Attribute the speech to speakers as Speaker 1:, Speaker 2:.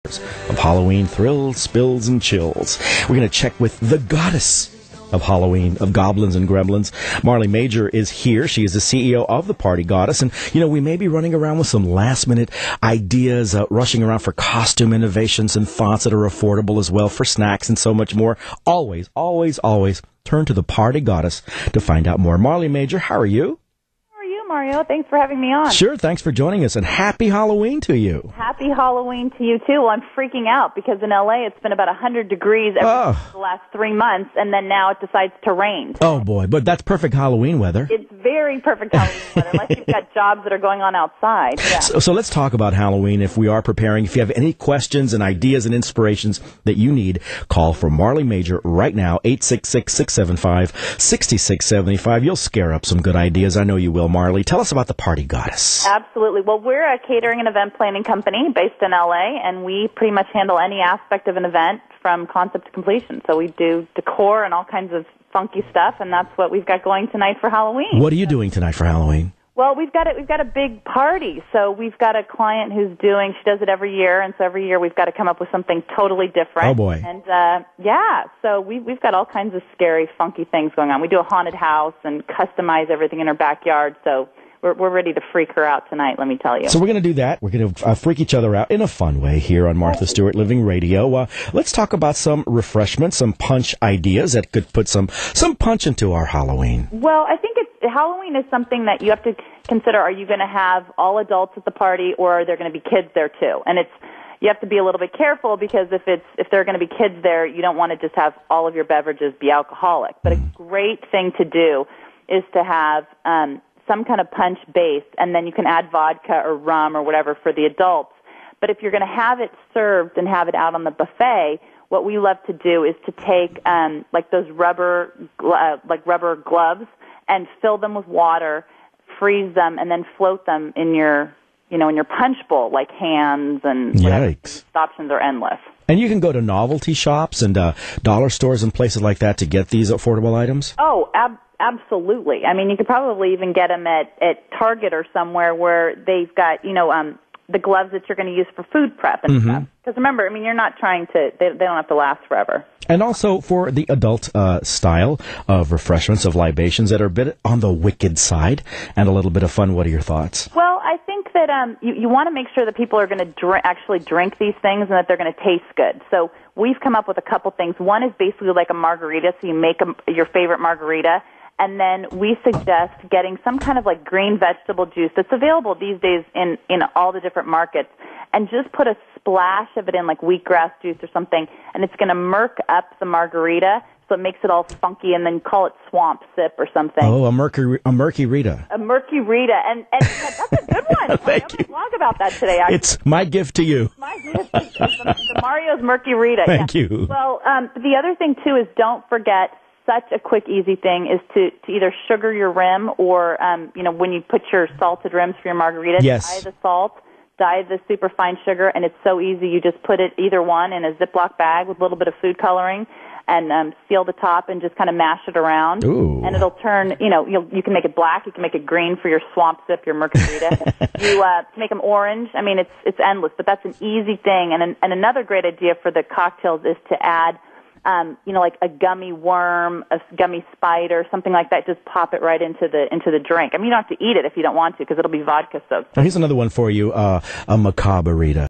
Speaker 1: of Halloween thrills, spills, and chills. We're going to check with the goddess of Halloween, of goblins and gremlins. Marley Majcher is here. She is the CEO of the Party Goddess. And, we may be running around with some last-minute ideas, rushing around for costume innovations and thoughts that are affordable as well, for snacks and so much more. Always, always, always turn to the Party Goddess to find out more. Marley Majcher, how are you?
Speaker 2: Mario, thanks for having me on.
Speaker 1: Sure, thanks for joining us, and happy Halloween to you.
Speaker 2: Happy Halloween to you, too. Well, I'm freaking out because in L.A. it's been about 100 degrees the last 3 months, and then now it decides to rain.
Speaker 1: Oh, boy, but that's perfect Halloween weather.
Speaker 2: It's very perfect Halloween weather, unless you've got jobs that are going on outside. Yeah.
Speaker 1: So let's talk about Halloween if we are preparing. If you have any questions and ideas and inspirations that you need, call for Marley Majcher right now, 866-675-6675. You'll scare up some good ideas. I know you will, Marley. Tell us about the Party Goddess.
Speaker 2: Absolutely. Well, we're a catering and event planning company based in L.A., and we pretty much handle any aspect of an event from concept to completion. So we do decor and all kinds of funky stuff, and that's what we've got going tonight for Halloween.
Speaker 1: What are you doing tonight for Halloween?
Speaker 2: Well, we've got a big party. So we've got a client who's she does it every year, and so every year we've got to come up with something totally different.
Speaker 1: Oh, boy.
Speaker 2: And, so we've got all kinds of scary, funky things going on. We do a haunted house and customize everything in her backyard, so we're ready to freak her out tonight, let me tell you.
Speaker 1: So we're going to do that. We're going to freak each other out in a fun way here on Martha Stewart Living Radio. Let's talk about some refreshments, some punch ideas that could put some punch into our Halloween.
Speaker 2: Well, I think Halloween is something that you have to consider. Are you going to have all adults at the party, or are there going to be kids there too? And you have to be a little bit careful, because if there are going to be kids there, you don't want to just have all of your beverages be alcoholic. But a great thing to do is to have some kind of punch base, and then you can add vodka or rum or whatever for the adults. But if you're going to have it served and have it out on the buffet, what we love to do is to take like those rubber gloves and fill them with water, freeze them, and then float them in your punch bowl, like hands and whatever.
Speaker 1: Yikes.
Speaker 2: The options are endless.
Speaker 1: And you can go to novelty shops and dollar stores and places like that to get these affordable items?
Speaker 2: Oh, absolutely. I mean, you could probably even get them at Target or somewhere where they've got, the gloves that you're going to use for food prep and stuff. Because remember, you're not trying to, they don't have to last forever.
Speaker 1: And also for the adult style of refreshments, of libations that are a bit on the wicked side and a little bit of fun. What are your thoughts?
Speaker 2: Well, I think that you want to make sure that people are going to actually drink these things and that they're going to taste good. So we've come up with a couple things. One is basically like a margarita, so you make your favorite margarita, and then we suggest getting some kind of like green vegetable juice that's available these days in all the different markets, and just put a splash of it in like wheatgrass juice or something, and it's going to murk up the margarita, so it makes it all funky, and then call it swamp sip or something.
Speaker 1: Oh, a murky Rita.
Speaker 2: A murky Rita, and that's a good one.
Speaker 1: Thank you.
Speaker 2: Blog about that today. Actually.
Speaker 1: It's my gift to you.
Speaker 2: My gift is the Mario's Murky Rita.
Speaker 1: Thank you.
Speaker 2: Well, the other thing too is, don't forget, such a quick, easy thing is to either sugar your rim, or when you put your salted rims for your margarita,
Speaker 1: yes,
Speaker 2: dye the salt, dye the super fine sugar, and it's so easy. You just put it, either one, in a Ziploc bag with a little bit of food coloring, and seal the top and just kind of mash it around.
Speaker 1: Ooh.
Speaker 2: And it'll turn, you can make it black, you can make it green for your swamp sip, your margarita. You make them orange. It's endless, but that's an easy thing. And another great idea for the cocktails is to add like a gummy worm, a gummy spider, something like that. Just pop it right into the drink. You don't have to eat it if you don't want to, because it'll be vodka soaked.
Speaker 1: Here's another one for you, a macabre Rita.